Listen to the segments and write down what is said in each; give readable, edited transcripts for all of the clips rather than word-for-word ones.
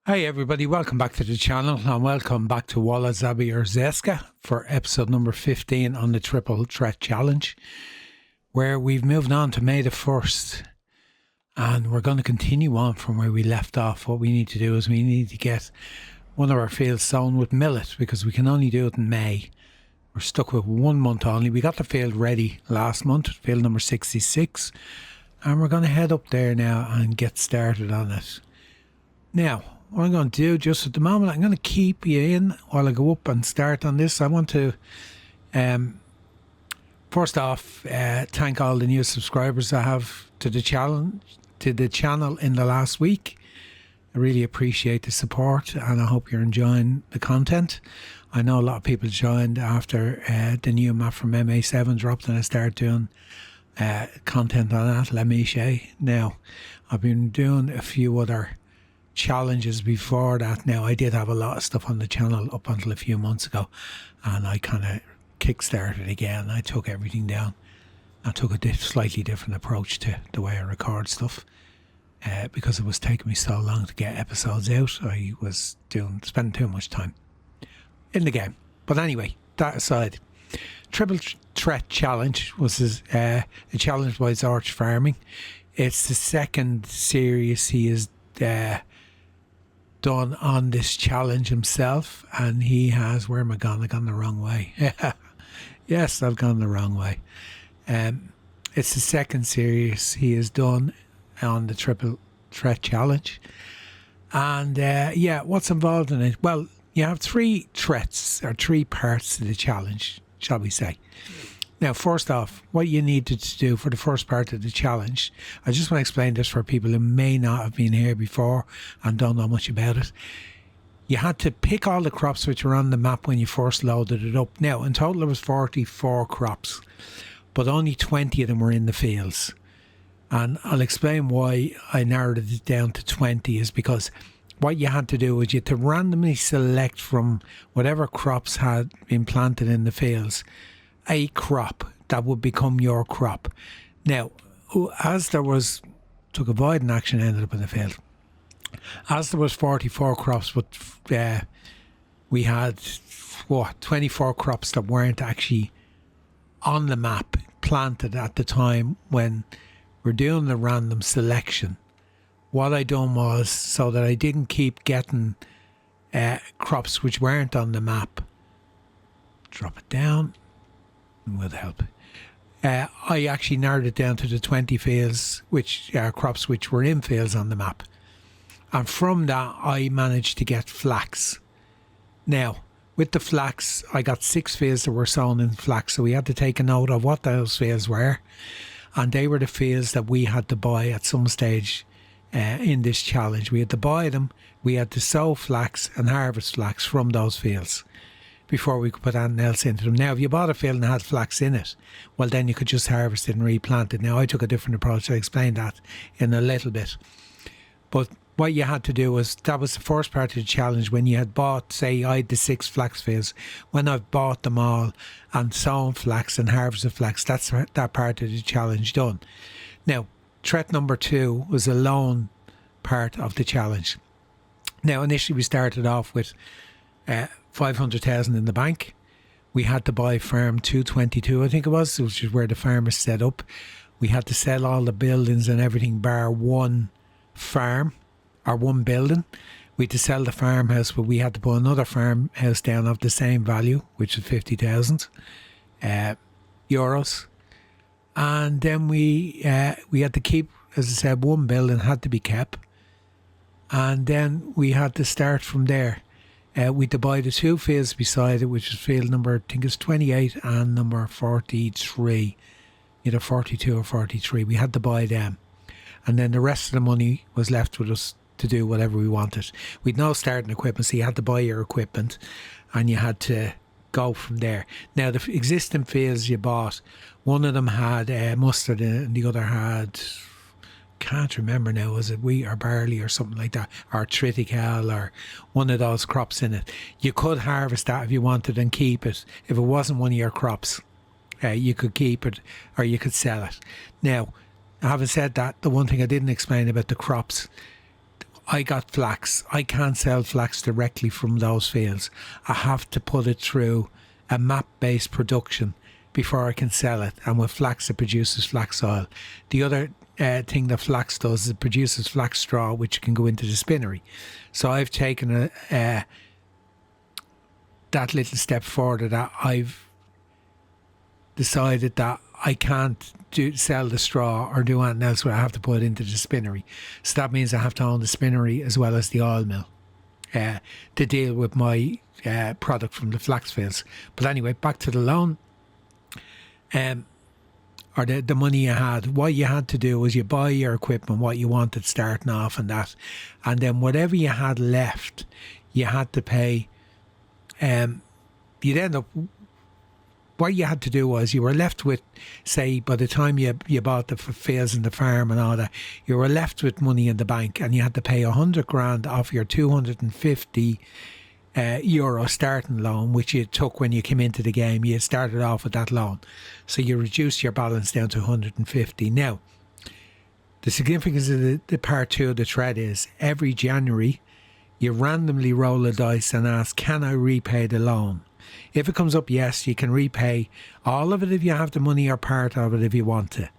Hi everybody, welcome back to the channel and welcome back to Wola Zabierzowska for episode number 15 on the Triple Threat Challenge, where we've moved on to May the 1st and we're going to continue on from where we left off. What we need to do is we need to get one of our fields sown with millet because we can only do it in May. We're stuck with 1 month only. We got the field ready last month, field number 66, and we're going to head up there now and get started on it. Now, what I'm going to do just at the moment, I'm going to keep you in while I go up and start on this. I want to, first off, thank all the new subscribers I have to the channel in the last week. I really appreciate the support and I hope you're enjoying the content. I know a lot of people joined after the new map from MA7 dropped and I started doing content on that, let me say. Now, I've been doing a few other challenges before that. Now, I did have a lot of stuff on the channel up until a few months ago and I kind of kick-started again. I took everything down. I took a slightly different approach to the way I record stuff because it was taking me so long to get episodes out. I was spending too much time in the game. But anyway, that aside, Triple Threat Challenge was a challenge by Arch Farming. It's the second series he has done on this challenge himself, and he has, where am I gone? I've gone the wrong way. Yes, I've gone the wrong way. It's the second series he has done on the Triple Threat Challenge. And what's involved in it? Well, you have three threats, or three parts to the challenge, shall we say. Now, first off, what you needed to do for the first part of the challenge, I just want to explain this for people who may not have been here before and don't know much about it. You had to pick all the crops which were on the map when you first loaded it up. Now, in total there was 44 crops, but only 20 of them were in the fields. And I'll explain why I narrowed it down to 20 is because what you had to do was you had to randomly select from whatever crops had been planted in the fields a crop that would become your crop. Now, as there was, took a void in action, ended up in the field. As there was 44 crops, but we had 24 crops that weren't actually on the map, planted at the time when we're doing the random selection. What I done was, so that I didn't keep getting crops which weren't on the map, drop it down. Would help. I actually narrowed it down to the 20 fields, which crops which were in fields on the map, and from that I managed to get flax. Now, with the flax, I got 6 fields that were sown in flax, so we had to take a note of what those fields were, and they were the fields that we had to buy at some stage in this challenge. We had to buy them, we had to sow flax and harvest flax from those fields before we could put anything else into them. Now, if you bought a field and had flax in it, well, then you could just harvest it and replant it. Now, I took a different approach. I explained that in a little bit. But what you had to do was, that was the first part of the challenge. When you had bought, say, I had the 6 flax fields. When I've bought them all and sown flax and harvested flax, that's that part of the challenge done. Now, threat number 2 was a loan part of the challenge. Now, initially we started off with 500,000 in the bank. We had to buy farm 222, I think it was, which is where the farm is set up. We had to sell all the buildings and everything bar one farm or one building. We had to sell the farmhouse, but we had to put another farmhouse down of the same value, which is 50,000 euros. And then we had to keep, as I said, one building had to be kept. And then we had to start from there. We had to buy the 2 fields beside it, which is field number, I think it's 28 and number 43, either 42 or 43. We had to buy them. And then the rest of the money was left with us to do whatever we wanted. We'd no starting equipment, so you had to buy your equipment and you had to go from there. Now, the existing fields you bought, one of them had mustard in it and the other had, can't remember now, was it wheat or barley or something like that, or triticale or one of those crops in it. You could harvest that if you wanted and keep it. If it wasn't one of your crops, you could keep it or you could sell it. Now, having said that, the one thing I didn't explain about the crops, I got flax. I can't sell flax directly from those fields. I have to put it through a map-based production before I can sell it. And with flax, it produces flax oil. The other thing that flax does is it produces flax straw, which can go into the spinnery. So I've taken that little step further, that I've decided that I can't sell the straw or do anything else where I have to put it into the spinnery. So that means I have to own the spinnery as well as the oil mill to deal with my product from the flax fields. But anyway, back to the loan. Or the money you had. What you had to do was you buy your equipment, what you wanted starting off and that. And then whatever you had left, you had to pay. You'd end up, what you had to do was you were left with, say, by the time you bought the fields and the farm and all that, you were left with money in the bank, and you had to pay 100 grand off your 250 euro starting loan, which you took when you came into the game. You started off with that loan, so you reduced your balance down to 150. Now, the significance of the part two of the thread is every January you randomly roll a dice and ask, can I repay the loan? If it comes up yes, you can repay all of it if you have the money, or part of it if you want to.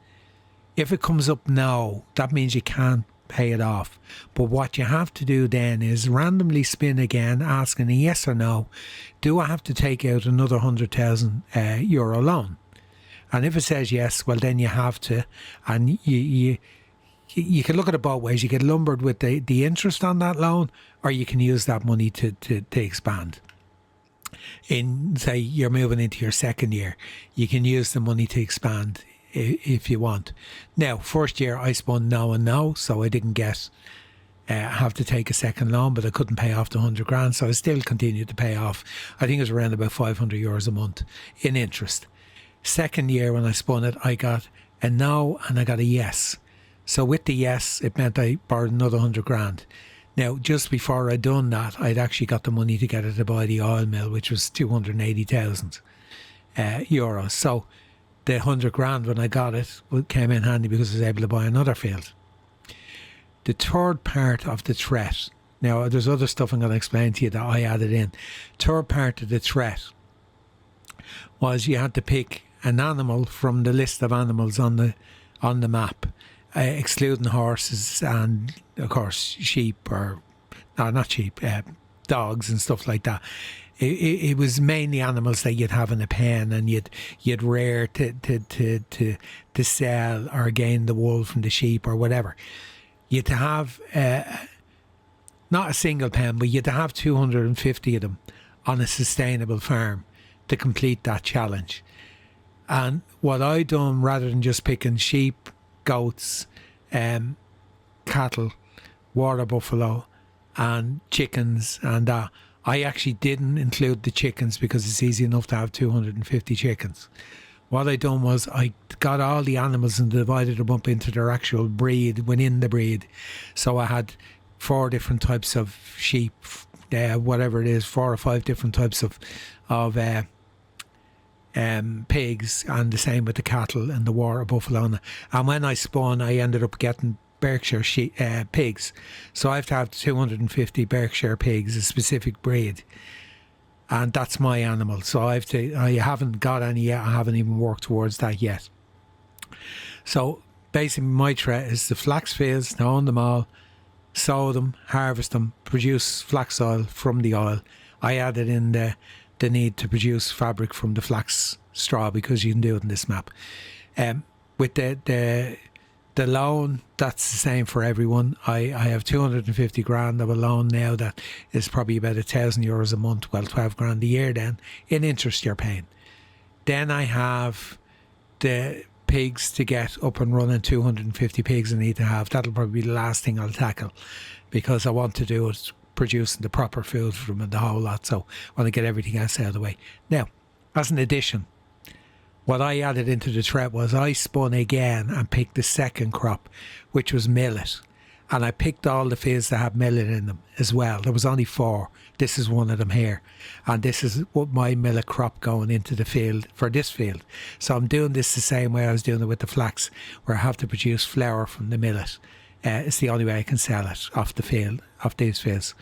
If it comes up no, that means you can't pay it off. But what you have to do then is randomly spin again, asking a yes or no. Do I have to take out another 100,000 euro loan? And if it says yes, well then you have to. And you can look at it both ways. You get lumbered with the interest on that loan, or you can use that money to expand. In, say, you're moving into your second year, you can use the money to expand if you want. Now, first year I spun no and no, so I didn't have to take a second loan, but I couldn't pay off the 100 grand, so I still continued to pay off. I think it was around about 500 euros a month in interest. Second year when I spun it, I got a no and I got a yes. So with the yes, it meant I borrowed another 100 grand. Now, just before I'd done that, I'd actually got the money together to buy the oil mill, which was 280,000 euros. So the 100 grand, when I got it, came in handy because I was able to buy another field. The third part of the threat, now there's other stuff I'm going to explain to you that I added in. Third part of the threat was you had to pick an animal from the list of animals on the map, excluding horses and, of course, sheep, or no, not sheep, dogs and stuff like that. It was mainly animals that you'd have in a pen, and you'd rear to sell or gain the wool from the sheep or whatever. You'd have not a single pen, but you'd have 250 of them on a sustainable farm to complete that challenge. And what I done, rather than just picking sheep, goats, cattle, water buffalo and chickens and that, I actually didn't include the chickens because it's easy enough to have 250 chickens. What I done was I got all the animals and divided them up into their actual breed within the breed. So I had 4 different types of sheep, whatever it is, 4 or 5 different types of pigs, and the same with the cattle and the water buffalo. And when I spun, I ended up getting Berkshire pigs. So I have to have 250 Berkshire pigs, a specific breed. And that's my animal. So I haven't got any yet. I haven't even worked towards that yet. So basically my threat is the flax fields, to own them all, sow them, harvest them, produce flax oil from the oil. I added in the need to produce fabric from the flax straw because you can do it in this map. With the loan, that's the same for everyone. I have 250 grand of a loan now that is probably about 1,000 euros a month, well, 12 grand a year then, in interest you're paying. Then I have the pigs to get up and running, 250 pigs I need to have. That'll probably be the last thing I'll tackle because I want to do it producing the proper food for them and the whole lot, so I want to get everything else out of the way. Now, as an addition, what I added into the threat was I spun again and picked the second crop, which was millet. And I picked all the fields that have millet in them as well. There was only 4. This is one of them here. And this is what my millet crop going into the field for this field. So I'm doing this the same way I was doing it with the flax, where I have to produce flour from the millet It's the only way I can sell it off the field, off these fields.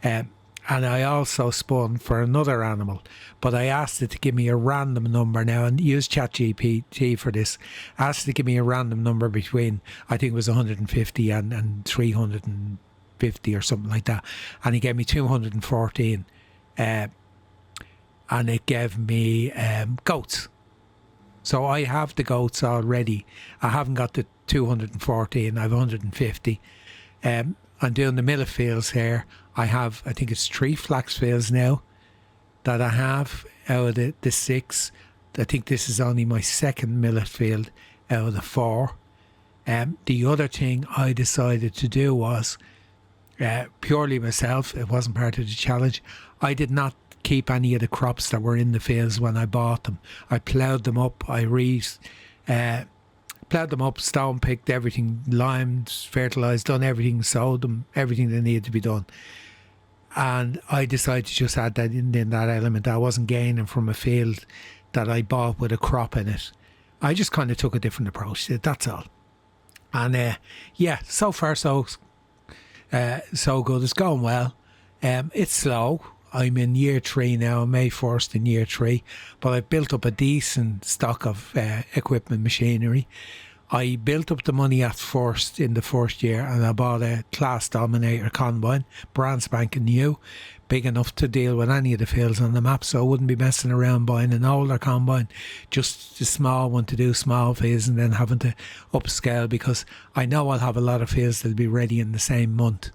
And I also spun for another animal, but I asked it to give me a random number now, and use ChatGPT for this. I asked it to give me a random number between, I think it was 150 and 350 or something like that. And he gave me 214. And it gave me goats. So I have the goats already. I haven't got the 214, I have 150. I'm doing the millet fields here. I think it's 3 flax fields now that I have out of the 6. I think this is only my second millet field out of the 4. The other thing I decided to do was, purely myself, it wasn't part of the challenge, I did not keep any of the crops that were in the fields when I bought them. I ploughed them up, ploughed them up, stone picked everything, limed, fertilised, done everything, sowed them, everything that needed to be done. And I decided to just add that in that element. I wasn't gaining from a field that I bought with a crop in it. I just kind of took a different approach to it, that's all. And so far so good. It's going well. It's slow. I'm in year 3 now, May 1st in year 3, but I built up a decent stock of equipment, machinery. I built up the money at first in the first year, and I bought a Class Dominator combine, brand spanking new, big enough to deal with any of the fields on the map, so I wouldn't be messing around buying an older combine, just a small one to do small fields and then having to upscale, because I know I'll have a lot of fields that'll be ready in the same month,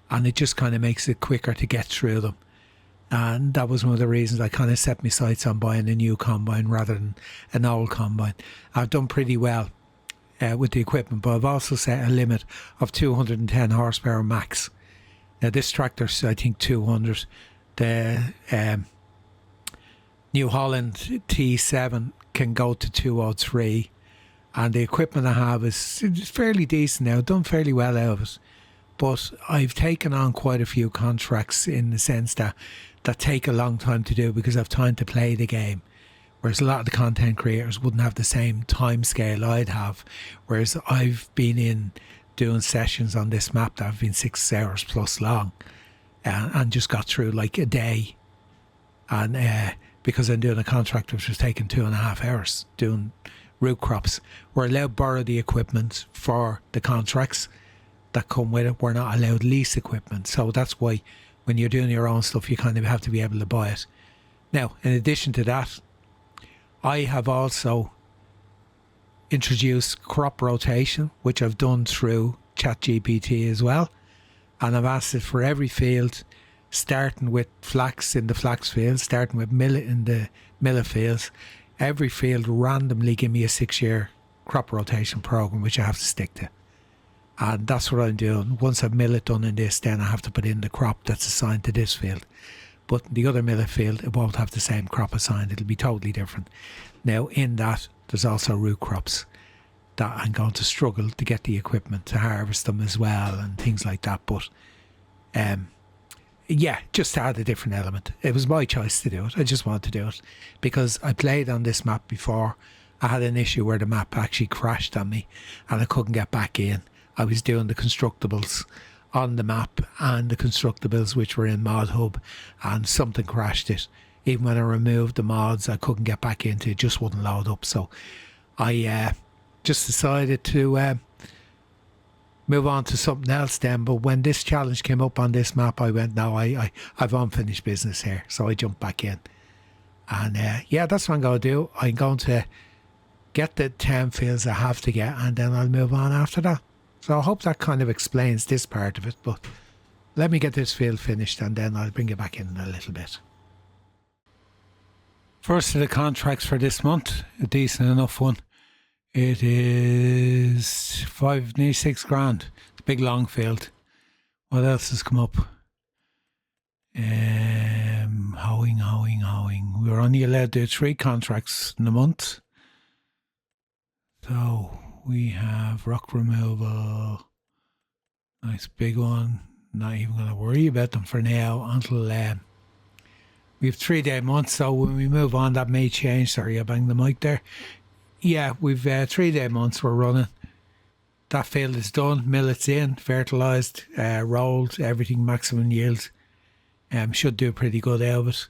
and it just kind of makes it quicker to get through them. And that was one of the reasons I kind of set my sights on buying a new combine rather than an old combine. I've done pretty well with the equipment, but I've also set a limit of 210 horsepower max. Now this tractor's, I think, 200. The New Holland T7 can go to 203, and the equipment I have is fairly decent now, done fairly well out of it. But I've taken on quite a few contracts in the sense that take a long time to do because I've time to play the game. Whereas a lot of the content creators wouldn't have the same time scale I'd have. Whereas I've been in doing sessions on this map that have been 6 hours plus long, and just got through like a day. And because I'm doing a contract which was taking 2.5 hours doing root crops, we're allowed to borrow the equipment for the contracts that come with it. We're not allowed lease equipment, so that's why when you're doing your own stuff you kind of have to be able to buy it. Now, in addition to that, I have also introduced crop rotation, which I've done through ChatGPT as well, and I've asked it for every field, starting with flax in the flax fields, starting with millet in the millet fields, every field randomly give me a 6-year crop rotation program which I have to stick to. And that's what I'm doing. Once I've millet done in this, then I have to put in the crop that's assigned to this field. But the other millet field, it won't have the same crop assigned. It'll be totally different. Now, in that, there's also root crops that I'm going to struggle to get the equipment to harvest them as well and things like that. But, just to add a different element. It was my choice to do it. I just wanted to do it because I played on this map before. I had an issue where the map actually crashed on me and I couldn't get back in. I was doing the constructables on the map and the constructables which were in Mod Hub, and something crashed it. Even when I removed the mods, I couldn't get back into it. It just wouldn't load up. So I just decided to move on to something else then. But when this challenge came up on this map, I went, no, I've unfinished business here. So I jumped back in. And that's what I'm going to do. I'm going to get the 10 fields I have to get, and then I'll move on after that. So I hope that kind of explains this part of it, but let me get this field finished and then I'll bring you back in a little bit. First of the contracts for this month, a decent enough one. It is nearly 6 grand. It's a big long field. What else has come up? Hoeing. We were only allowed to do 3 contracts in a month. So we have rock removal, nice big one. Not even going to worry about them for now until we have 3-day months. So when we move on, that may change. Sorry, I banged the mic there. Yeah, we've 3-day months we're running. that field is done. Millet's in, fertilised, rolled, everything, maximum yield. Should do pretty good out of it.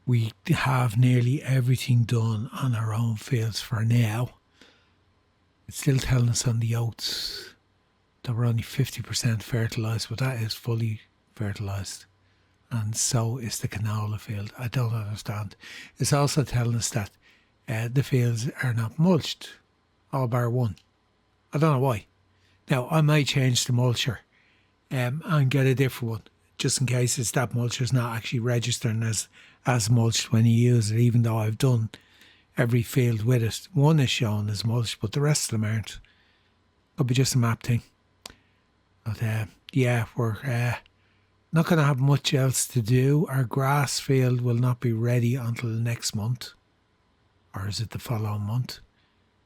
We have nearly everything done on our own fields for now. It's still telling us on the oats that we're only 50% fertilised, but that is fully fertilised. And so is the canola field. I don't understand. It's also telling us that the fields are not mulched, all bar one. I don't know why. Now, I might change the mulcher and get a different one, just in case it's that mulcher's not actually registering as mulched when you use it, even though I've done every field with it. One is shown as mulched, but the rest of them aren't. Could be just a map thing. But yeah, we're not going to have much else to do. Our grass field will not be ready until next month. Or is it the following month?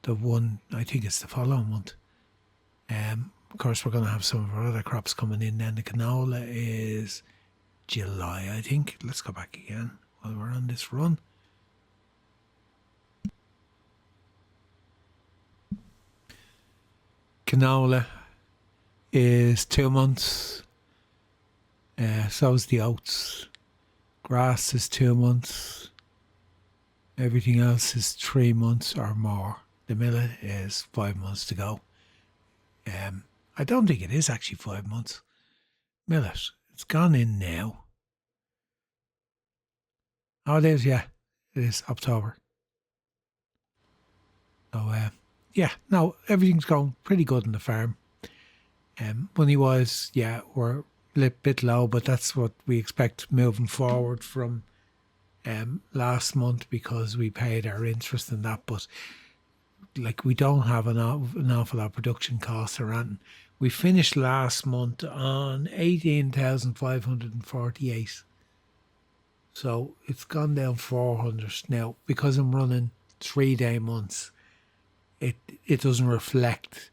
I think it's the following month. Of course, we're going to have some of our other crops coming in then. The canola is July, I think. Let's go back again while we're on this run. Canola is 2 months. So is the oats. Grass is 2 months. Everything else is 3 months or more. The millet is 5 months to go. I don't think it is actually 5 months. Millet, it's gone in now. Oh, it is, yeah. It is October. So, yeah, no, everything's going pretty good on the farm. Money-wise, yeah, we're a little bit low, but that's what we expect moving forward from last month, because we paid our interest in that. But like, we don't have an awful lot of production costs or anything. We finished last month on 18,548. So it's gone down 400 now, because I'm running 3-day months. It doesn't reflect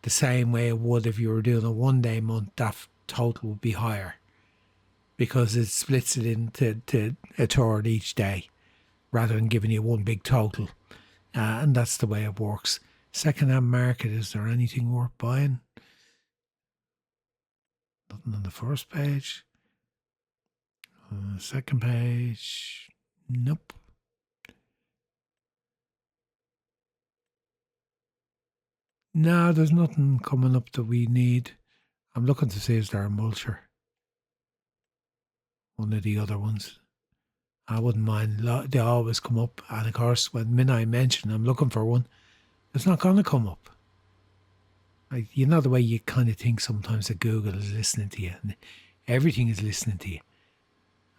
the same way it would if you were doing a 1-day month. That total would be higher, because it splits it into a third each day rather than giving you one big total. And that's the way it works. Second-hand market, is there anything worth buying? Nothing on the first page. Second page, nope. No, there's nothing coming up that we need. I'm looking to see is there a mulcher. One of the other ones. I wouldn't mind. They always come up. And of course, when I mention I'm looking for one, it's not going to come up. Like, you know the way you kind of think sometimes that Google is listening to you, and everything is listening to you.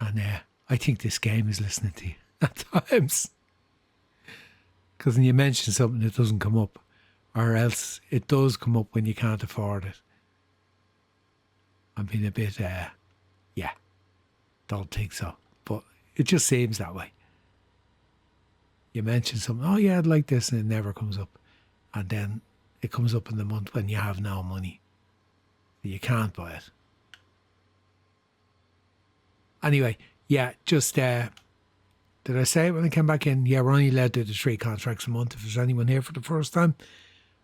And I think this game is listening to you at times. Because when you mention something, it doesn't come up. Or else it does come up when you can't afford it. I'm being a bit, yeah, don't think so. But it just seems that way. You mention something, oh yeah, I'd like this, and it never comes up. And then it comes up in the month when you have no money. You can't buy it. Anyway, yeah, just, did I say it when I came back in? Yeah, we're only allowed to do 3 contracts a month if there's anyone here for the first time.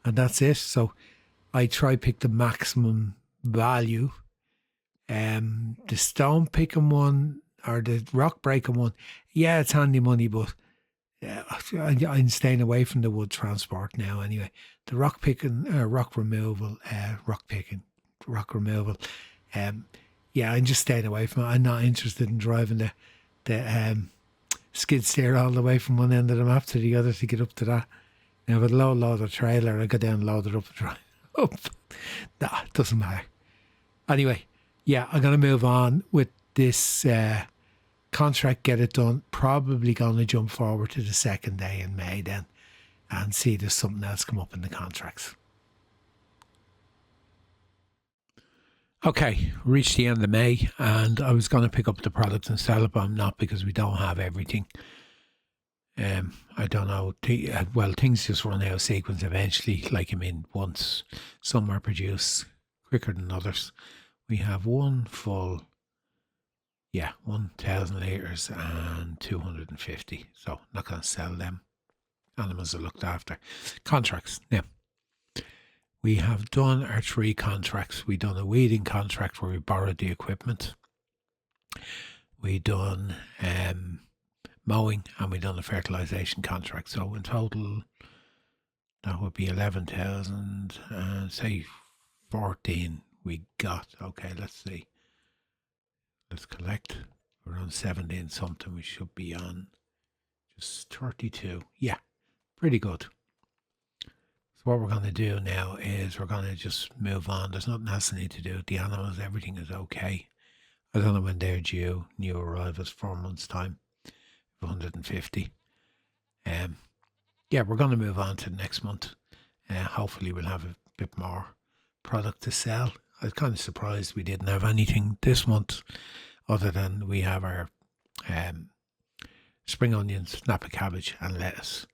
And that's it. So I try pick the maximum value. The stone picking one or the rock breaking one, yeah, it's handy money, but I'm staying away from the wood transport now anyway. The rock picking, rock removal, yeah, I'm just staying away from it. I'm not interested in driving the skid steer all the way from one end of the map to the other to get up to that. Now, with a low loader trailer, I go down and load it up and drive up. Nah, it doesn't matter. Anyway, yeah, I'm going to move on with this contract, get it done. Probably going to jump forward to the 2nd day in May then and see if there's something else come up in the contracts. Okay, reached the end of May, and I was going to pick up the product and sell it, but I'm not, because we don't have everything. I don't know. Well, things just run out of sequence eventually. Like, I mean, once some are produced quicker than others. We have one full, 1,000 litres and 250. So not going to sell them. Animals are looked after. Contracts. Now, we have done our 3 contracts. We done a weeding contract where we borrowed the equipment. We done mowing, and we done a fertilisation contract. So in total, that would be 11,000 and say 14 we got. Okay, let's see. Let's collect. We're on 17 something. We should be on just 32. Yeah, pretty good. So what we're going to do now is we're going to just move on. There's nothing else I need to do with the animals. Everything is okay. I don't know when they're due. New arrivals 4 months time. 150. Yeah, we're going to move on to the next month. Hopefully we'll have a bit more product to sell. I was kind of surprised we didn't have anything this month other than we have our spring onions, snapper cabbage and lettuce.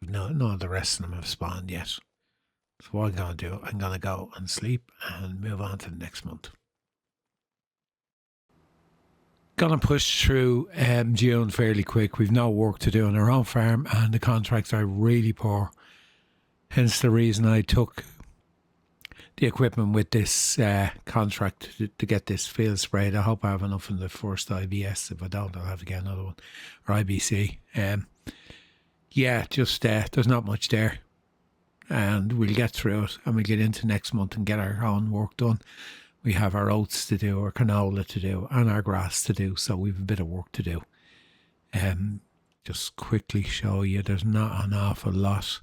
None of the rest of them have spawned yet. So what I'm going to do, I'm going to go and sleep and move on to the next month. Going to push through June fairly quick. We've no work to do on our own farm and the contracts are really poor. Hence the reason I took the equipment with this contract to get this field sprayed. I hope I have enough in the first IBS. If I don't, I'll have to get another one. Or IBC. Yeah, just there's not much there. And we'll get through it and we'll get into next month and get our own work done. We have our oats to do, our canola to do, and our grass to do. So we've a bit of work to do. Just quickly show you, there's not an awful lot.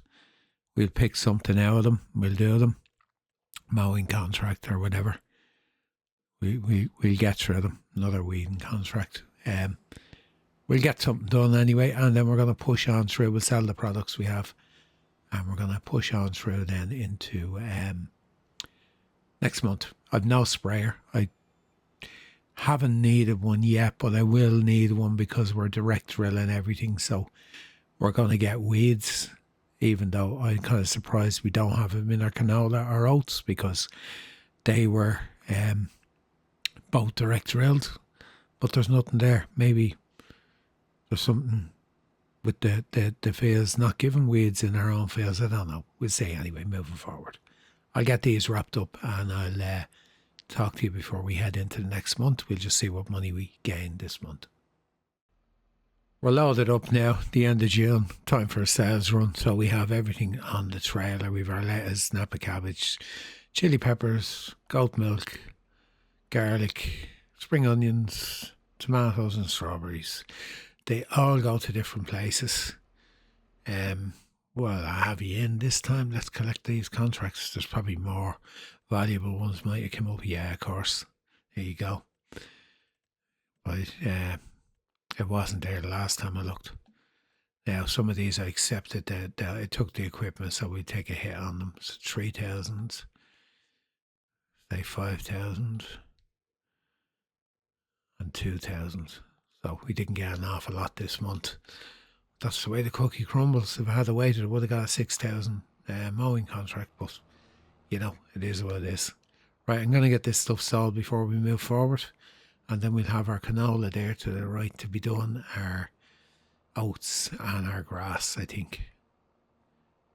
We'll pick something out of them. We'll do them. Mowing contract or whatever. We'll get through them. Another weeding contract. We'll get something done anyway, and then we're going to push on through. We'll sell the products we have, and we're going to push on through then into next month. I've no sprayer. I haven't needed one yet, but I will need one because we're direct drilling everything. So we're going to get weeds, even though I'm kind of surprised we don't have them in our canola or oats because they were both direct drilled, but there's nothing there. Maybe there's something with the fields not giving weeds in our own fields. I don't know. We'll see anyway, moving forward. I'll get these wrapped up and I'll talk to you before we head into the next month. We'll just see what money we gain this month. We're loaded up now, the end of June, time for a sales run. So we have everything on the trailer. We've our lettuce, snapper cabbage, chili peppers, goat milk, garlic, spring onions, tomatoes and strawberries. They all go to different places. Well, I have you in this time. Let's collect these contracts. There's probably more valuable ones might have come up. Yeah, of course. There you go. But it wasn't there the last time I looked. Now, some of these I accepted that I took the equipment, so we take a hit on them. So 3,000, say 5,000, and 2,000. So we didn't get an awful lot this month. That's the way the cookie crumbles. If I had waited, I would have got a 6,000 mowing contract, but you know, it is what it is. Right, I'm going to get this stuff sold before we move forward, and then we'll have our canola there to the right to be done, our oats and our grass, I think.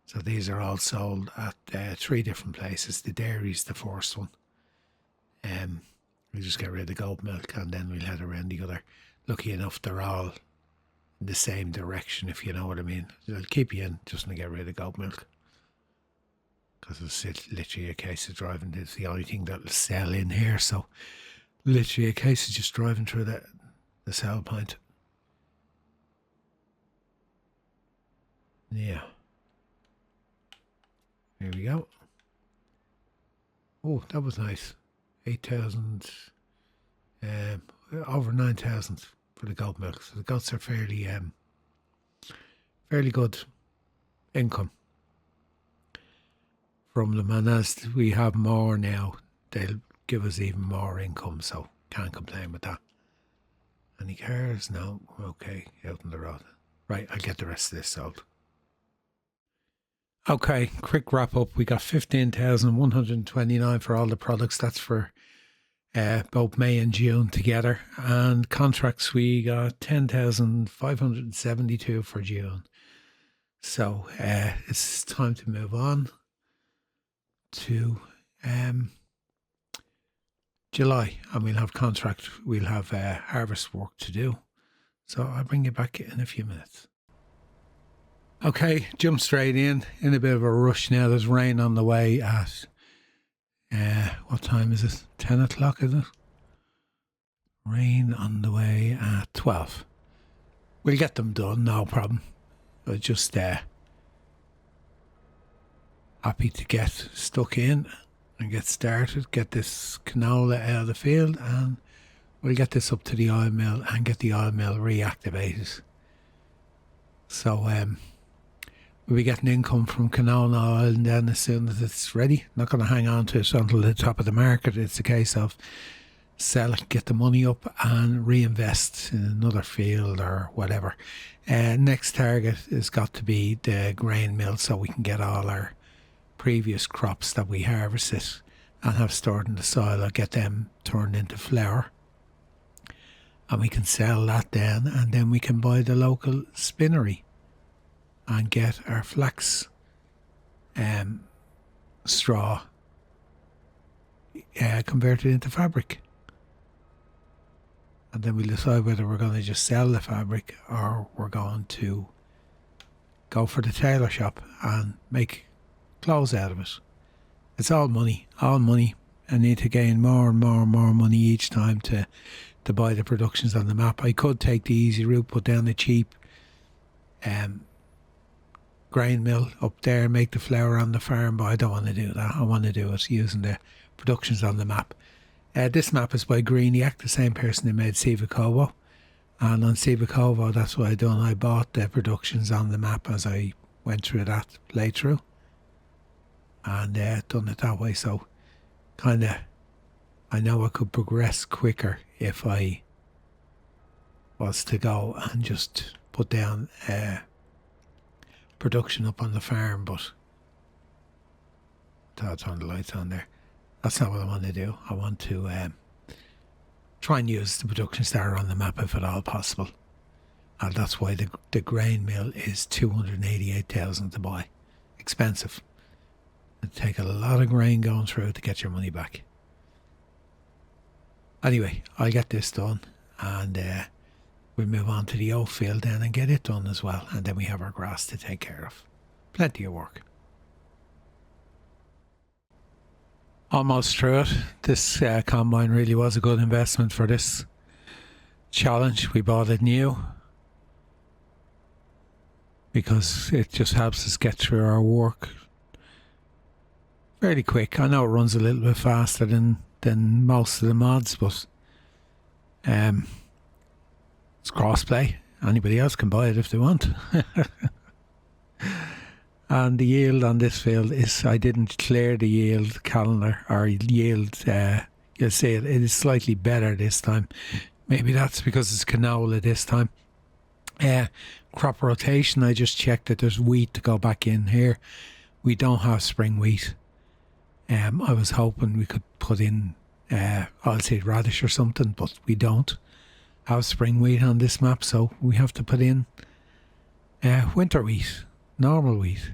So these are all sold at 3 different places. The dairy's the first one. We'll just get rid of the goat milk and then we'll head around the other. Lucky enough, they're all in the same direction, if you know what I mean. I'll keep you in just to get rid of goat milk. Because it's literally a case of driving. It's the only thing that'll sell in here. So literally a case of just driving through the sell point. Yeah. Here we go. Oh, that was nice. 8,000, over 9,000 for the goat milk. So the goats are fairly good income from them, and as we have more now, they'll give us even more income, so can't complain with that. Any cars? No. Okay, out on the road. Right, I'll get the rest of this sold. Okay, quick wrap up. We got 15,129 for all the products. That's for both May and June together. And contracts, we got 10,572 for June. So it's time to move on to July, and we'll have harvest work to do. So I'll bring you back in a few minutes. Okay, jump straight in a bit of a rush now. There's rain on the way at, what time is it? 10 o'clock, is it? Rain on the way at 12. We'll get them done, no problem. But just happy to get stuck in and get started, get this canola out of the field, and we'll get this up to the oil mill and get the oil mill reactivated. So we'll be getting income from canola oil, and then as soon as it's ready, not going to hang on to it until the top of the market. It's a case of sell it, get the money up and reinvest in another field or whatever. Next target has got to be the grain mill, so we can get all our previous crops that we harvested and have stored in the soil or get them turned into flour, and we can sell that then, and then we can buy the local spinnery and get our flax straw converted into fabric. And then we'll decide whether we're going to just sell the fabric or we're going to go for the tailor shop and make clothes out of it. It's all money. I need to gain more and more money each time to buy the productions on the map. I could take the easy route, put down the cheap grain mill up there, make the flour on the farm, but I don't want to do that. I want to do it using the productions on the map. This map is by Greeniac, the same person who made Sivakovo. And on Sivakovo, that's what I done. I bought the productions on the map as I went through that playthrough. And done it that way. So kind of, I know I could progress quicker if I was to go and just put down production up on the farm, but I'll turn the lights on there. That's not what I want to do. I want to try and use the productions that are on the map if at all possible. And that's why the grain mill is 288,000 to buy. Expensive. It'd take a lot of grain going through to get your money back. Anyway, I'll get this done, and we'll move on to the oat field then and get it done as well. And then we have our grass to take care of. Plenty of work. Almost through it. This combine really was a good investment for this challenge. We bought it new because it just helps us get through our work fairly quick. I know it runs a little bit faster than most of the mods, but it's crossplay. Anybody else can buy it if they want. And the yield on this field is, I didn't clear the yield calendar or yield, you'll see it is slightly better this time. Maybe that's because it's canola this time. Crop rotation, I just checked that there's wheat to go back in here. We don't have spring wheat. I was hoping we could put in oilseed radish or something, but we don't have spring wheat on this map, so we have to put in winter wheat. Normal wheat.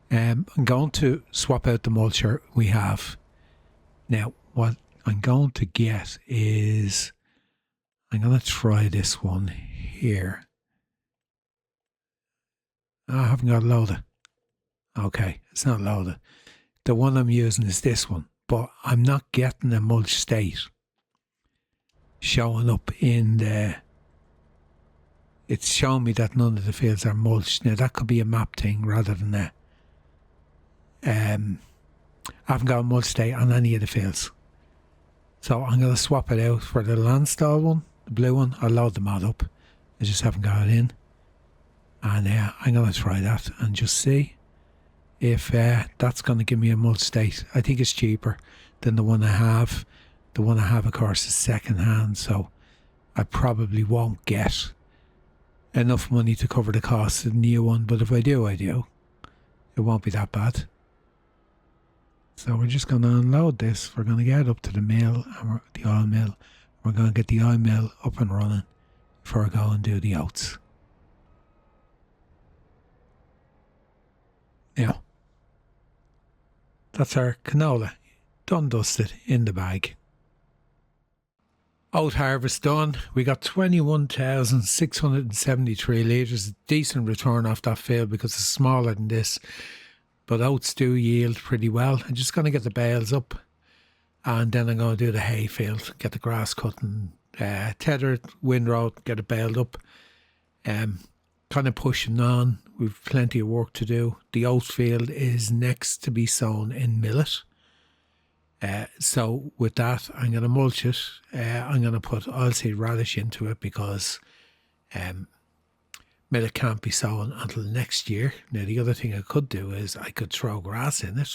I'm going to swap out the mulcher we have. Now, what I'm going to get is, I'm going to try this one here. I haven't got it loaded. Okay, it's not loaded. The one I'm using is this one, but I'm not getting a mulch state showing up in the... It's showing me that none of the fields are mulched. Now, that could be a map thing rather than a... I haven't got a mulch state on any of the fields. So I'm going to swap it out for the Landstall one, the blue one. I'll load the mod up. I just haven't got it in. And I'm going to try that and just see if that's going to give me a mulch state. I think it's cheaper than the one I have. The one I have, of course, is second hand, so I probably won't get enough money to cover the cost of the new one, but if I do, I do. It won't be that bad. So we're just going to unload this. We're going to get up to the mill, the oil mill. We're going to get the oil mill up and running before I go and do the oats. Yeah, that's our canola. Done, dusted, in the bag. Oat harvest done. We got 21,673 litres. Decent return off that field because it's smaller than this. But oats do yield pretty well. I'm just going to get the bales up, and then I'm going to do the hay field, get the grass cut and tether it, windrow, get it baled up. Kind of pushing on. We've plenty of work to do. The oat field is next to be sown in millet. So with that, I'm going to mulch it. I'm going to put oilseed radish into it because millet can't be sown until next year. Now, the other thing I could do is I could throw grass in it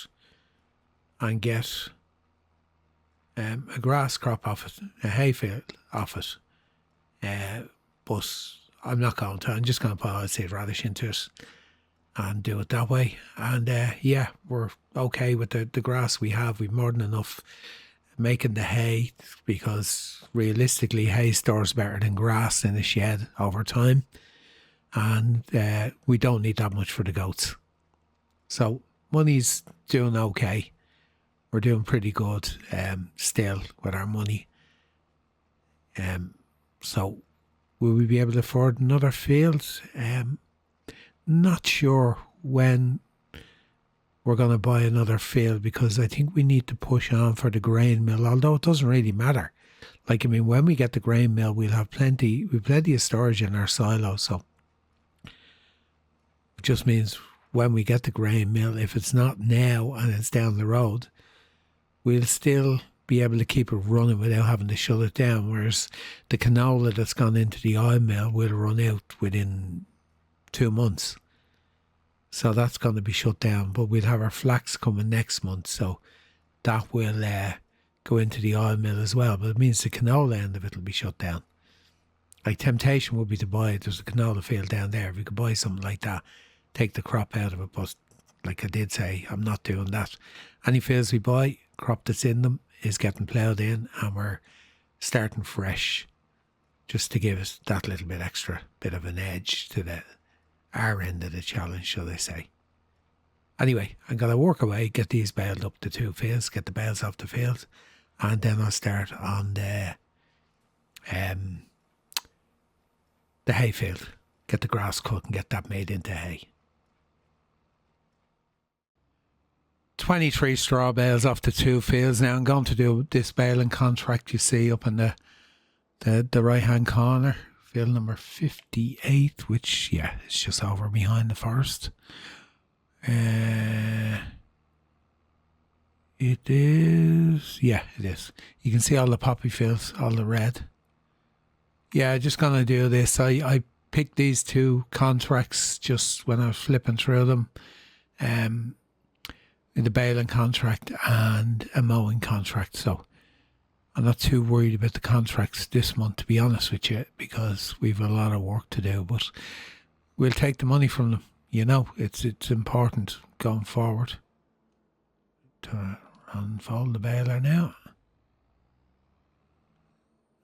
and get a grass crop off it, a hay field off it. But I'm not going to. I'm just going to put oilseed radish into it and do it that way. And yeah, we're okay with the grass we have. We've more than enough making the hay, because realistically hay stores better than grass in a shed over time. And we don't need that much for the goats. So money's doing okay. We're doing pretty good still with our money. So will we be able to afford another field? Not sure when we're going to buy another field, because I think we need to push on for the grain mill, although it doesn't really matter. Like, I mean, when we get the grain mill, we'll have plenty of storage in our silo. So it just means when we get the grain mill, if it's not now and it's down the road, we'll still be able to keep it running without having to shut it down. Whereas the canola that's gone into the oil mill will run out within 2 months. So that's going to be shut down. But we'll have our flax coming next month, so that will go into the oil mill as well. But it means the canola end of it will be shut down. Like, temptation would be to buy it. There's a canola field down there. If we could buy something like that, take the crop out of it. But like I did say, I'm not doing that. Any fields we buy, crop that's in them is getting ploughed in, and we're starting fresh, just to give us that little bit extra bit of an edge to our end of the challenge, shall I say. Anyway, I'm going to work away, get these baled up to 2 fields, get the bales off the field, and then I'll start on the hay field, get the grass cut and get that made into hay. 23 straw bales off the 2 fields. Now I'm going to do this baling contract you see up in the right hand corner, field number 58, which, yeah, it's just over behind the forest. It is, yeah, it is. You can see all the poppy fields, all the red. Yeah, just going to do this. I picked these 2 contracts just when I was flipping through them. The baling contract and a mowing contract. So I'm not too worried about the contracts this month, to be honest with you, because we've a lot of work to do. But we'll take the money from them. You know, it's important going forward. To unfold the baler now.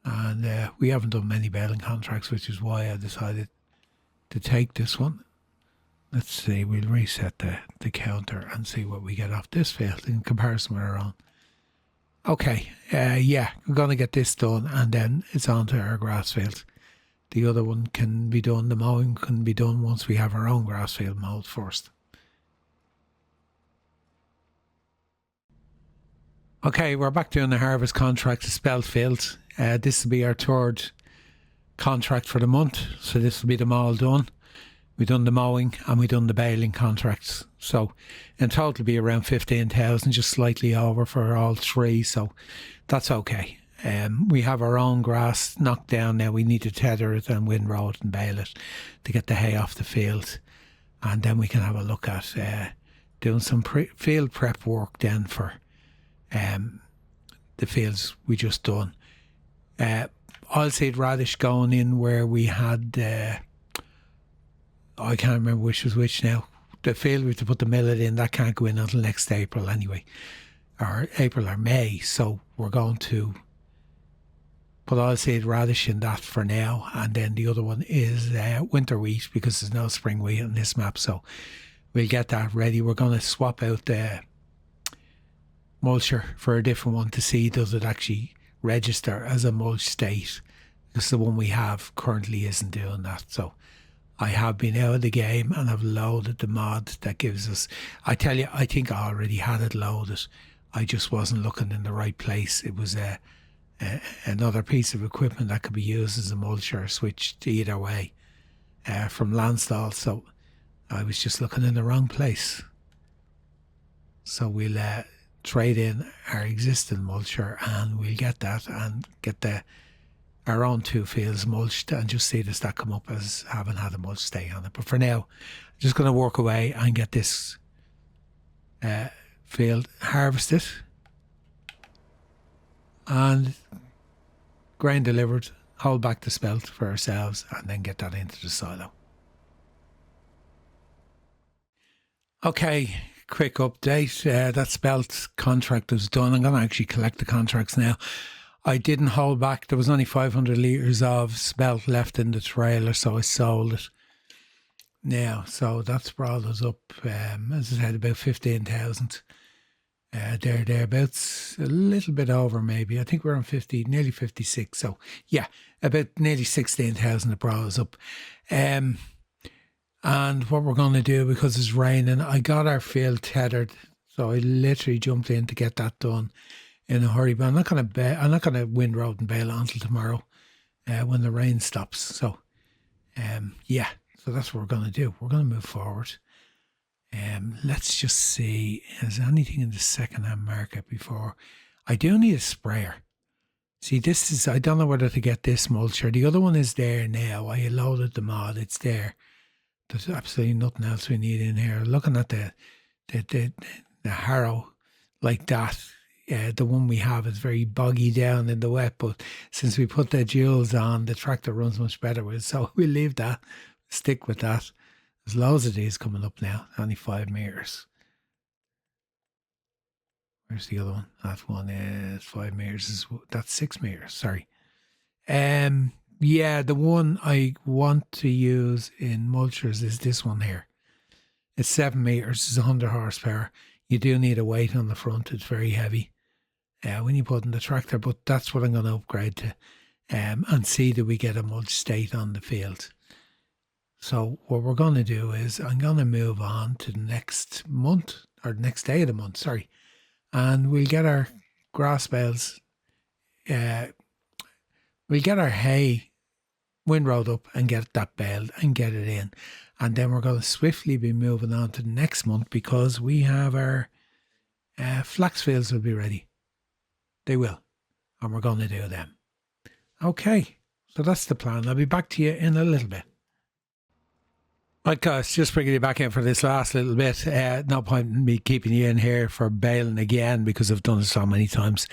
And we haven't done many baling contracts, which is why I decided to take this one. Let's see, we'll reset the counter and see what we get off this field in comparison with our own. Okay, yeah, we're going to get this done, and then it's on to our grass field. The other one can be done, the mowing can be done once we have our own grass field mowed first. Okay, we're back doing the harvest contract to spelt fields. This will be our 3rd contract for the month, so this will be them all done. We've done the mowing and we've done the baling contracts. So in total it'll be around 15,000, just slightly over for all 3. So that's okay. We have our own grass knocked down now. We need to tether it and windrow it and bale it to get the hay off the field. And then we can have a look at doing some field prep work then for the fields we just done. Oilseed radish going in where we had... I can't remember which was which now. The field we have to put the millet in, that can't go in until next April anyway, or April or May. So we're going to put oilseed radish in that for now, and then the other one is winter wheat, because there's no spring wheat on this map. So we'll get that ready. We're going to swap out the mulcher for a different one to see does it actually register as a mulch state, because the one we have currently isn't doing that. So I have been out of the game and I've loaded the mod that gives us, I tell you, I think I already had it loaded. I just wasn't looking in the right place. It was another piece of equipment that could be used as a mulcher, switched either way from Landstall. So I was just looking in the wrong place. So we'll trade in our existing mulcher and we'll get that and get our own 2 fields mulched and just see does that come up as having had a mulch stay on it. But for now, I'm just going to work away and get this field harvested and grain delivered, hold back the spelt for ourselves and then get that into the silo. Okay, quick update. That spelt contract was done. I'm going to actually collect the contracts now. I didn't hold back. There was only 500 litres of spelt left in the trailer, so I sold it now. So that's brought us up, as I said, about 15,000. Thereabouts, a little bit over maybe. I think we're on 50, nearly 56. So yeah, about nearly 16,000 it brought us up. And what we're going to do, because it's raining, I got our field tethered. So I literally jumped in to get that done in a hurry. But I'm not going to windrow and bail until tomorrow when the rain stops. So yeah, so that's what we're going to do. We're going to move forward. Let's just see, is there anything in the second-hand market before? I do need a sprayer. See, this is, I don't know whether to get this mulcher. The other one is there now. I loaded the mod, it's there. There's absolutely nothing else we need in here. Looking at the harrow like that, the one we have is very boggy down in the wet, but since we put the jewels on, the tractor runs much better with it, so we'll leave that, stick with that. There's loads of these coming up now, only 5 metres. Where's the other one? That one is 5 metres, that's 6 metres, sorry. Yeah, the one I want to use in mulchers is this one here. It's 7 metres, it's 100 horsepower. You do need a weight on the front, it's very heavy when you put in the tractor, but that's what I'm going to upgrade to and see that we get a mulch state on the field. So what we're going to do is I'm going to move on to the next month, or next day of the month, sorry, and we'll get our grass bales, we'll get our hay windrowed up and get that baled and get it in. And then we're going to swiftly be moving on to the next month because we have our flax fields will be ready. They will. And we're going to do them. Okay. So that's the plan. I'll be back to you in a little bit. Right, guys, just bringing you back in for this last little bit. No point in me keeping you in here for baling again because I've done it so many times.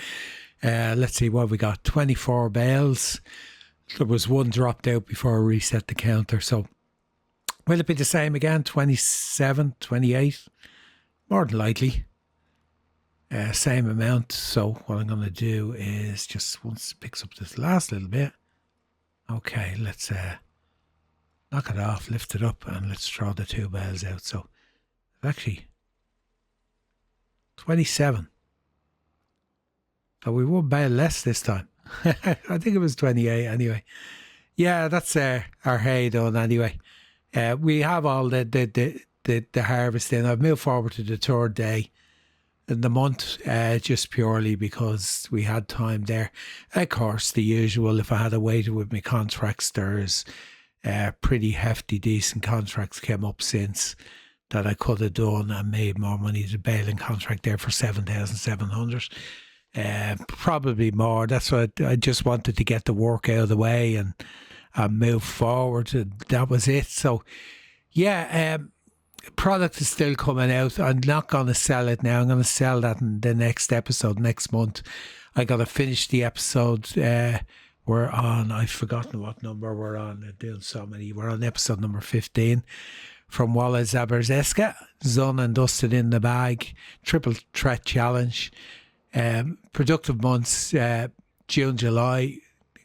Let's see what we got. 24 bales. There was one dropped out before I reset the counter. So will it be the same again? 27, 28? More than likely. Same amount. So what I'm going to do is just once it picks up this last little bit. Okay, let's knock it off, lift it up, and let's throw the 2 bales out. So actually 27. So we won't bale less this time. I think it was 28 anyway. Yeah, that's our hay done anyway. We have all the harvest in. I've moved forward to the 3rd day in the month, just purely because we had time there. Of course, the usual, if I had waited with my contracts, there's pretty hefty, decent contracts came up since that I could have done and made more money. The baling contract there for 7,700. Probably more. That's what I just wanted to get the work out of the way and move forward. That was it. So, yeah, product is still coming out. I'm not going to sell it now. I'm going to sell that in the next episode next month. I got to finish the episode. We're on, I've forgotten what number we're on. They're doing so many. We're on episode number 15 from Wola Zabierzowska. Done and dusted in the bag. Triple threat challenge. Productive months, June, July,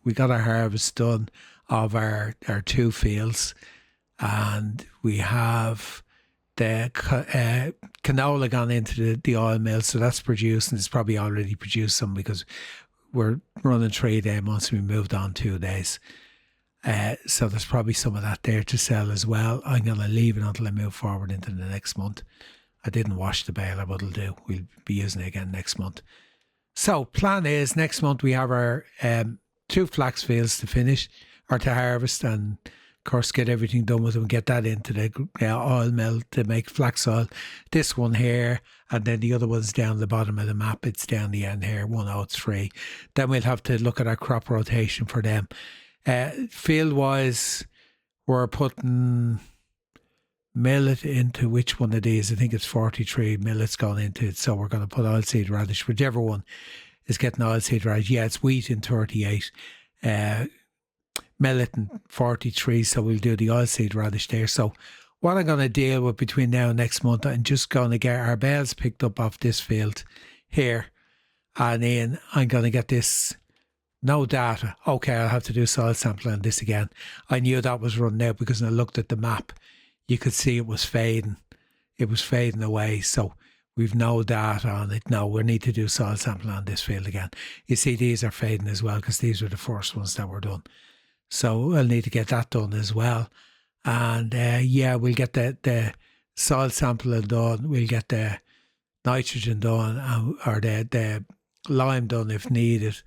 we got our harvest done of our 2 fields, and we have canola gone into the oil mill, so that's produced, and it's probably already produced some because we're running 3-day months and we moved on 2 days. So there's probably some of that there to sell as well. I'm going to leave it until I move forward into the next month. I didn't wash the baler, but it'll do. We'll be using it again next month. So plan is next month we have our 2 flax fields to finish or to harvest, and of course get everything done with them, get that into the oil mill to make flax oil. This one here, and then the other one's down the bottom of the map. It's down the end here, 103. Then we'll have to look at our crop rotation for them. Field wise, we're putting millet into which one of these? I think it's 43 millet's gone into it. So we're going to put oilseed radish, whichever one is getting oilseed radish. Yeah, it's wheat in 38, millet in 43. So we'll do the oilseed radish there. So what I'm going to deal with between now and next month, I'm just going to get our bales picked up off this field here. And then I'm going to get this. No data. Okay, I'll have to do soil sampling on this again. I knew that was running out because when I looked at the map, you could see it was fading. It was fading away. So we've no data on it. No, we need to do soil sampling on this field again. You see, these are fading as well because these were the first ones that were done. So I'll need to get that done as well. And we'll get the soil sampling done. We'll get the nitrogen done or the lime done if needed.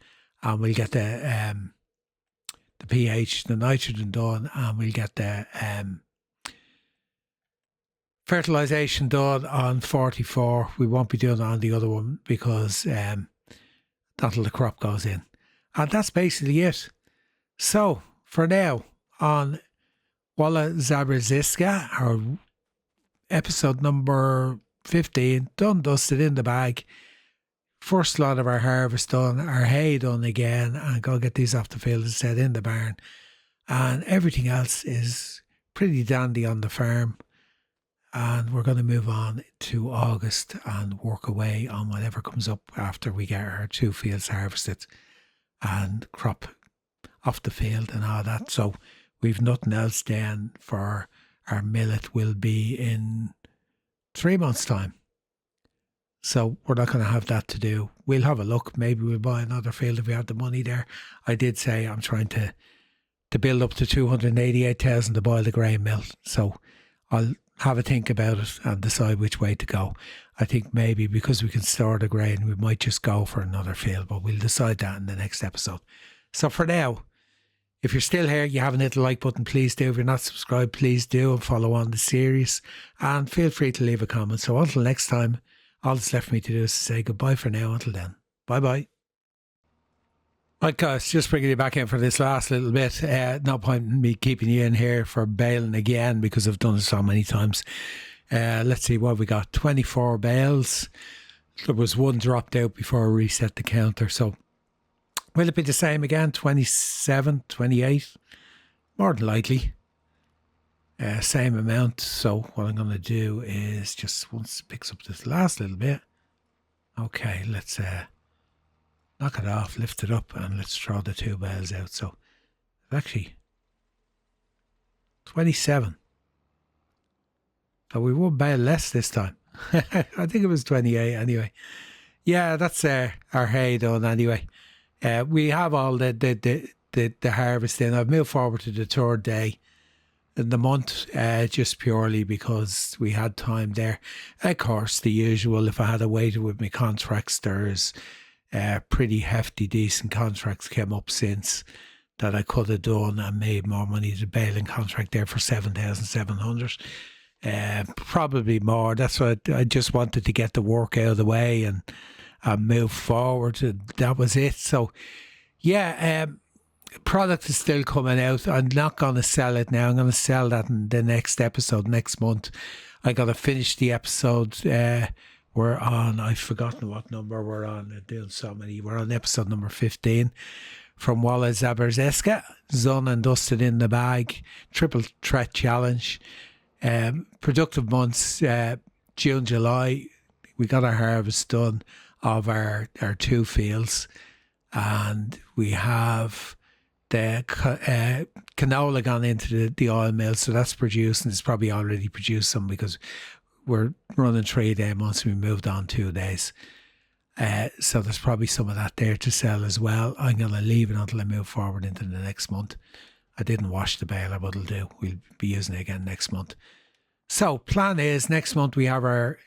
And we'll get the pH, the nitrogen done, and we'll get the fertilisation done on 44. We won't be doing it on the other one because that'll the crop goes in. And that's basically it. So, for now, on Wola Zabierzowska, our episode number 15, done, dusted, in the bag. First lot of our harvest done, our hay done again, and go get these off the field and set in the barn. And everything else is pretty dandy on the farm. And we're going to move on to August and work away on whatever comes up after we get our 2 fields harvested and crop off the field and all that. So we've nothing else then for our millet will be in 3 months' time. So we're not going to have that to do. We'll have a look. Maybe we'll buy another field if we have the money there. I did say I'm trying to build up to 288,000 to buy the grain mill. So I'll have a think about it and decide which way to go. I think maybe because we can store the grain, we might just go for another field, but we'll decide that in the next episode. So for now, if you're still here, you haven't hit the like button, please do. If you're not subscribed, please do, and follow on the series. And feel free to leave a comment. So until next time, all that's left for me to do is to say goodbye for now. Until then, bye-bye. Right, guys, just bringing you back in for this last little bit. No point in me keeping you in here for baling again because I've done it so many times. Let's see what we got. 24 bales. There was one dropped out before I reset the counter. So will it be the same again? 27, 28? More than likely. Same amount. So what I'm going to do is just once it picks up this last little bit. Okay, let's knock it off, lift it up, and let's throw the 2 bales out. So actually 27. So we won bale less this time. I think it was 28 anyway. Yeah, that's our hay done anyway. We have all the harvest in. I've moved forward to the 3rd day in the month, just purely because we had time there. Of course, the usual, if I had waited with my contracts, there's pretty hefty, decent contracts came up since that I could have done and made more money. The baling contract there for 7,700. Probably more. That's what I just wanted to get the work out of the way and move forward. That was it. So, yeah, product is still coming out. I'm not going to sell it now. I'm going to sell that in the next episode next month. I got to finish the episode. We're on, I've forgotten what number we're on. They're doing so many. We're on episode number 15 from Wola Zabierzowska. Done and dusted in the bag. Triple threat challenge. Productive months, June, July. We got our harvest done of our 2 fields. And we have the canola gone into the oil mill, so that's produced, and it's probably already produced some because we're running 3-day months. We moved on 2 days. So there's probably some of that there to sell as well. I'm going to leave it until I move forward into the next month. I didn't wash the baler, but it'll do. We'll be using it again next month. So plan is next month we have our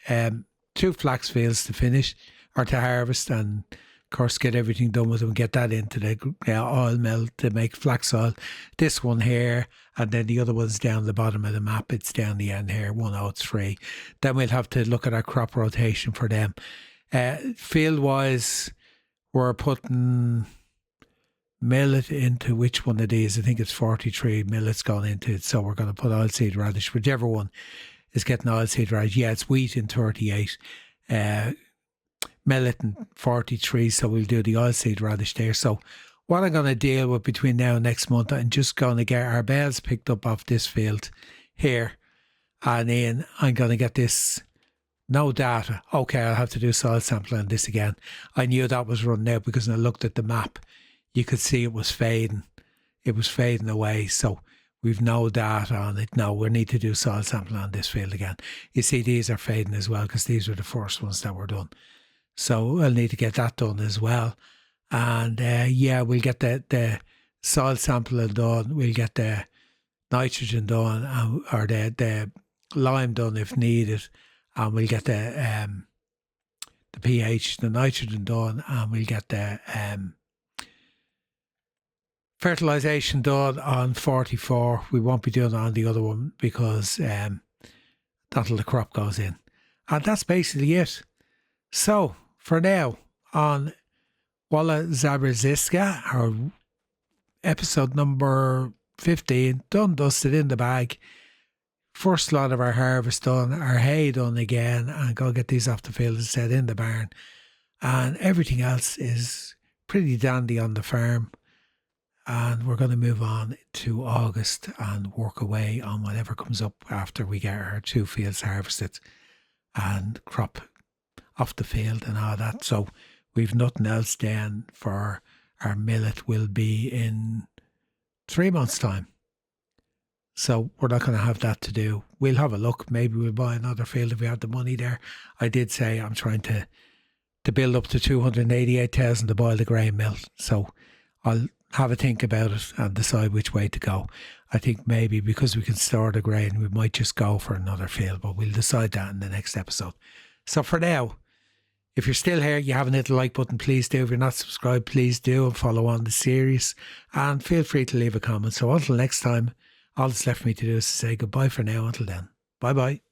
2 flax fields to finish or to harvest, and of course get everything done with them, get that into the oil mill to make flax oil. This one here, and then the other one's down the bottom of the map. It's down the end here, 103. Then we'll have to look at our crop rotation for them. Field wise, we're putting millet into which one of these? I think it's 43 millet's gone into it. So we're going to put oilseed radish, whichever one is getting oilseed radish. Yeah, it's wheat in 38, millet in 43. So we'll do the oilseed radish there. So what I'm going to deal with between now and next month, I'm just going to get our bales picked up off this field here. And then I'm going to get this. No data. Okay, I'll have to do soil sampling on this again. I knew that was running out because when I looked at the map, you could see it was fading. It was fading away. So we've no data on it. No, we need to do soil sampling on this field again. You see, these are fading as well because these were the first ones that were done. So I'll need to get that done as well. And we'll get the soil sampling done. We'll get the nitrogen done or the lime done if needed. And we'll get the pH, the nitrogen done, and we'll get the fertilisation done on 44. We won't be doing it on the other one because that'll the crop goes in. And that's basically it. So, for now, on Wola Zabierzowska, our episode number 15, done, dusted, in the bag. First lot of our harvest done, our hay done again, and go get these off the field and set in the barn. And everything else is pretty dandy on the farm. And we're going to move on to August and work away on whatever comes up after we get our 2 fields harvested and crop off the field and all that. So we've nothing else then for our millet will be in 3 months' time. So we're not going to have that to do. We'll have a look. Maybe we'll buy another field if we have the money there. I did say I'm trying to build up to 288,000 to buy the grain mill. So I'll have a think about it and decide which way to go. I think maybe because we can store the grain, we might just go for another field, but we'll decide that in the next episode. So for now, if you're still here, you haven't hit the like button, please do. If you're not subscribed, please do, and follow on the series. And feel free to leave a comment. So until next time, all that's left for me to do is to say goodbye for now. Until then, bye-bye.